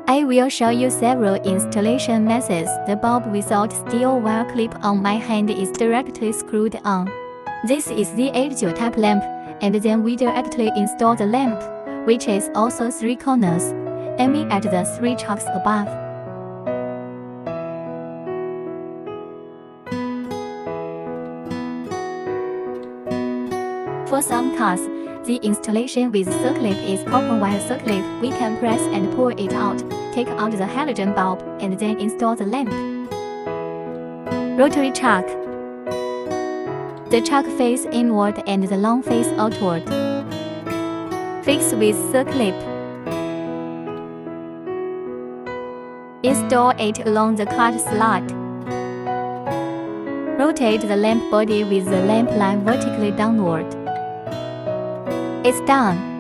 I will show you several installation methods. The bulb without steel wire clip-on my hand is directly screwed on. This is the 8-joule type lamp, and then we directly install the lamp, which is also 3 corners, aiming at the 3 chalks above. For some cars, the installation with circlip is copper wire circlip. We can press and pull it out, take out the halogen bulb, and then install the lamp. Rotary chuck. The chuck face inward and the long face outward. Fix with circlip. Install it along the cut slot. Rotate the lamp body with the lamp line vertically downward. It's done.